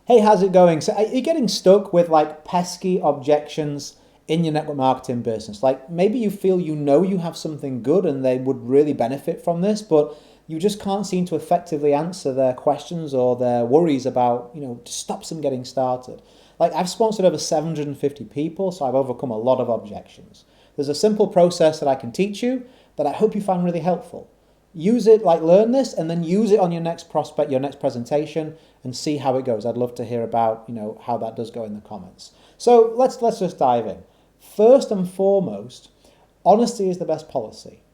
Hey, how's it going? So are you getting stuck with like pesky objections in your network marketing business? Like maybe you feel you know you have something good and they would really benefit from this, but you just can't seem to effectively answer their questions or their worries about, stops them getting started. Like I've sponsored over 750 people, so I've overcome a lot of objections. There's a simple process that I can teach you that I hope you find really helpful. Use it, like learn this, and then use it on your next prospect, your next presentation, and see how it goes. I'd love to hear about how that does go in the comments. So let's just dive in. First and foremost, honesty is the best policy.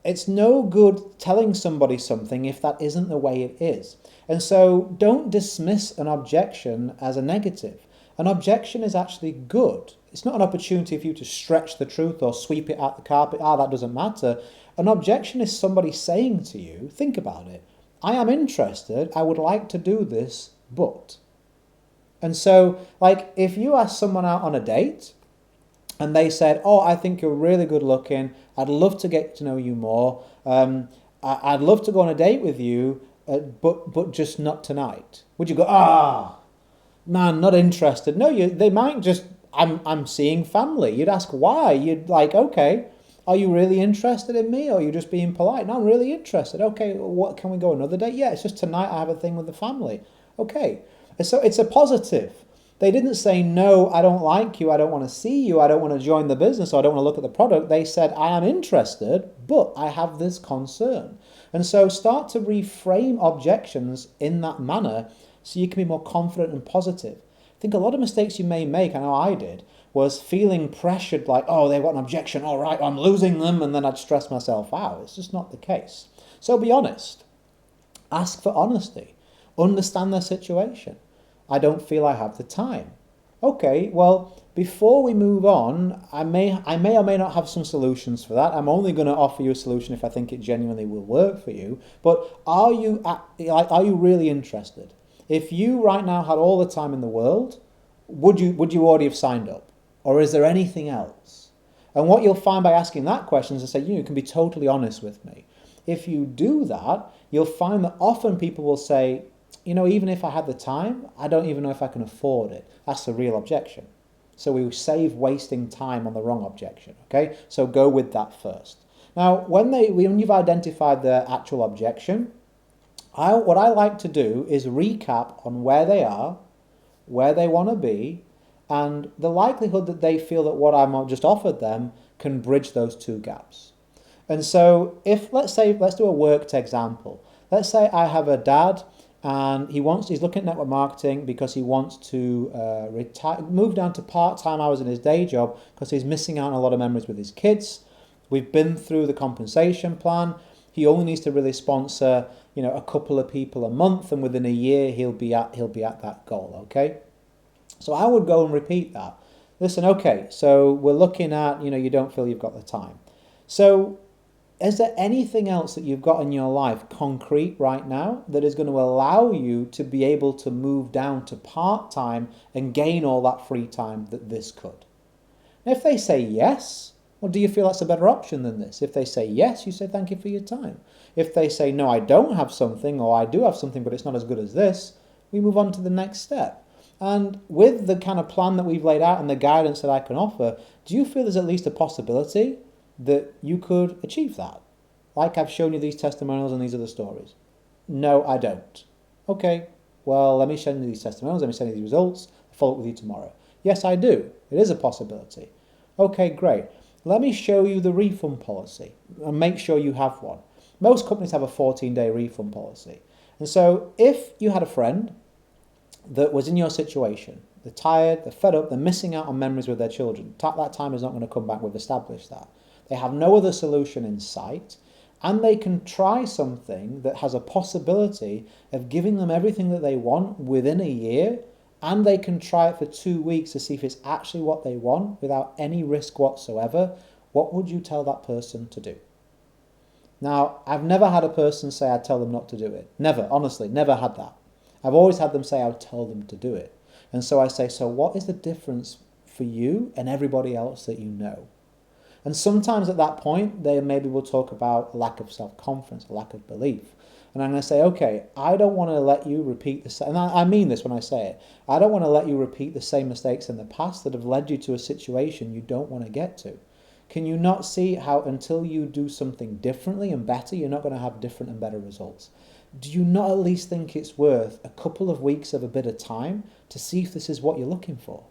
It's no good telling somebody something if that isn't the way it is. And so don't dismiss an objection as a negative. An objection is actually good. It's not an opportunity for you to stretch the truth or sweep it out the carpet. That doesn't matter. An objection is somebody saying to you, think about it. I am interested. I would like to do this, but. And so, like, if you ask someone out on a date and they said, oh, I think you're really good looking. I'd love to get to know you more. I'd love to go on a date with you, but just not tonight. Would you go, man, not interested? No, they might just, I'm seeing family. You'd ask why. You'd like, okay, are you really interested in me, or are you just being polite? No, I'm really interested. Okay, what, can we go another day? Yeah, it's just tonight I have a thing with the family. Okay, so it's a positive. They didn't say, no, I don't like you, I don't want to see you, I don't want to join the business, or I don't want to look at the product. They said, I am interested, but I have this concern. And so start to reframe objections in that manner so you can be more confident and positive. I think a lot of mistakes you may make, I know I did, was feeling pressured like, oh, they've got an objection, all right, I'm losing them, and then I'd stress myself out. It's just not the case. So be honest. Ask for honesty. Understand their situation. I don't feel I have the time. Okay, well, before we move on, I may or may not have some solutions for that. I'm only going to offer you a solution if I think it genuinely will work for you. But are you really interested? If you right now had all the time in the world, would you already have signed up? Or is there anything else? And what you'll find by asking that question is to say, you can be totally honest with me. If you do that, you'll find that often people will say, even if I had the time, I don't even know if I can afford it. That's the real objection. So we save wasting time on the wrong objection, okay? So go with that first. Now, when you've identified the actual objection, what I like to do is recap on where they are, where they want to be, and the likelihood that they feel that what I've just offered them can bridge those two gaps. And so let's do a worked example. Let's say I have a dad and he's looking at network marketing because he wants to move down to part-time hours in his day job because he's missing out on a lot of memories with his kids. We've been through the compensation plan. He only needs to really sponsor, a couple of people a month, and within a year he'll be at that goal, okay? So I would go and repeat that. Listen, okay, so we're looking at, you don't feel you've got the time. So is there anything else that you've got in your life concrete right now that is going to allow you to be able to move down to part-time and gain all that free time that this could? And if they say yes, well, do you feel that's a better option than this? If they say yes, you say thank you for your time. If they say no, I don't have something, or I do have something but it's not as good as this, we move on to the next step. And with the kind of plan that we've laid out and the guidance that I can offer, do you feel there's at least a possibility that you could achieve that? Like I've shown you these testimonials and these are the stories. No, I don't. Okay, well, let me send you these testimonials, let me send you these results, I'll follow up with you tomorrow. Yes, I do. It is a possibility. Okay, great. Let me show you the refund policy and make sure you have one. Most companies have a 14-day refund policy. And so if you had a friend that was in your situation, they're tired, they're fed up, they're missing out on memories with their children, that time is not going to come back, we've established that. They have no other solution in sight, and they can try something that has a possibility of giving them everything that they want within a year, and they can try it for 2 weeks to see if it's actually what they want without any risk whatsoever. What would you tell that person to do? Now, I've never had a person say I'd tell them not to do it. Never, honestly, never had that. I've always had them say I would tell them to do it. And so I say, so what is the difference for you and everybody else that you know? And sometimes at that point, they maybe will talk about a lack of self-confidence, a lack of belief. And I'm going to say, okay, I don't want to let you repeat the same, and I mean this when I say it, I don't want to let you repeat the same mistakes in the past that have led you to a situation you don't want to get to. Can you not see how until you do something differently and better, you're not going to have different and better results? Do you not at least think it's worth a couple of weeks of a bit of time to see if this is what you're looking for?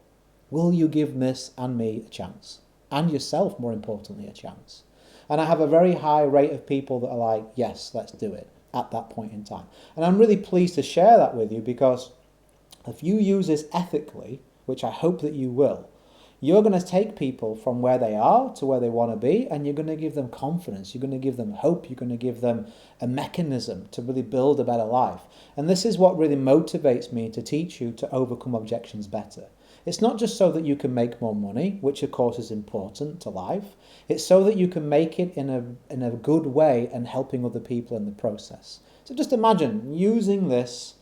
Will you give this and me a chance? And yourself, more importantly, a chance? And I have a very high rate of people that are like, yes, let's do it at that point in time. And I'm really pleased to share that with you, because if you use this ethically, which I hope that you will, you're going to take people from where they are to where they want to be, and you're going to give them confidence, you're going to give them hope, you're going to give them a mechanism to really build a better life. And this is what really motivates me to teach you to overcome objections better. It's not just so that you can make more money, which of course is important to life. It's so that you can make it in a good way and helping other people in the process. So just imagine using this,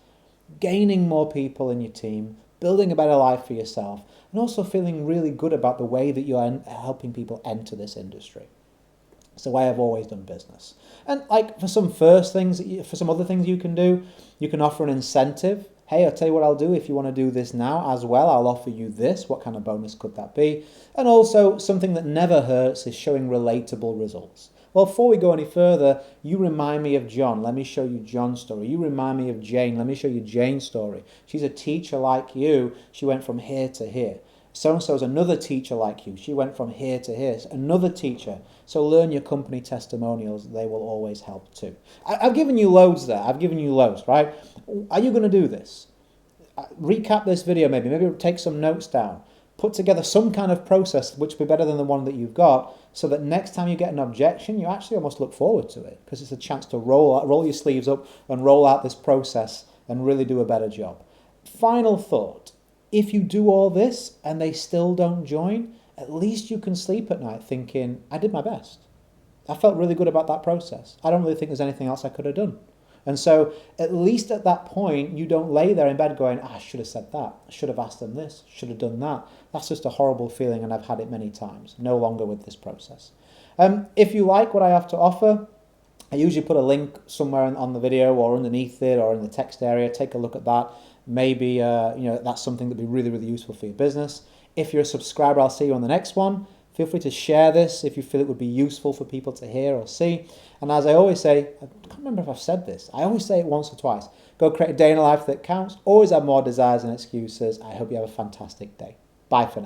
gaining more people in your team, building a better life for yourself, and also feeling really good about the way that you're helping people enter this industry. It's the way I've always done business. And like for some other things you can do, you can offer an incentive. Hey, I'll tell you what I'll do. If you want to do this now as well, I'll offer you this. What kind of bonus could that be? And also something that never hurts is showing relatable results. Well, before we go any further, you remind me of John. Let me show you John's story. You remind me of Jane. Let me show you Jane's story. She's a teacher like you. She went from here to here. So-and-so is another teacher like you. She went from here to here. Another teacher. So learn your company testimonials. They will always help too. I've given you loads there. I've given you loads, right? Are you going to do this? Recap this video maybe. Maybe take some notes down. Put together some kind of process which will be better than the one that you've got, so that next time you get an objection, you actually almost look forward to it, because it's a chance to roll your sleeves up and roll out this process and really do a better job. Final thought. If you do all this and they still don't join, at least you can sleep at night thinking, I did my best. I felt really good about that process. I don't really think there's anything else I could have done. And so at least at that point, you don't lay there in bed going, I should have said that. I should have asked them this. Should have done that. That's just a horrible feeling, and I've had it many times. No longer with this process. If you like what I have to offer, I usually put a link somewhere on the video or underneath it or in the text area. Take a look at that. Maybe that's something that would be really, really useful for your business. If you're a subscriber, I'll see you on the next one. Feel free to share this if you feel it would be useful for people to hear or see. And as I always say, I can't remember if I've said this. I always say it once or twice. Go create a day in a life that counts. Always have more desires than excuses. I hope you have a fantastic day. Bye for now.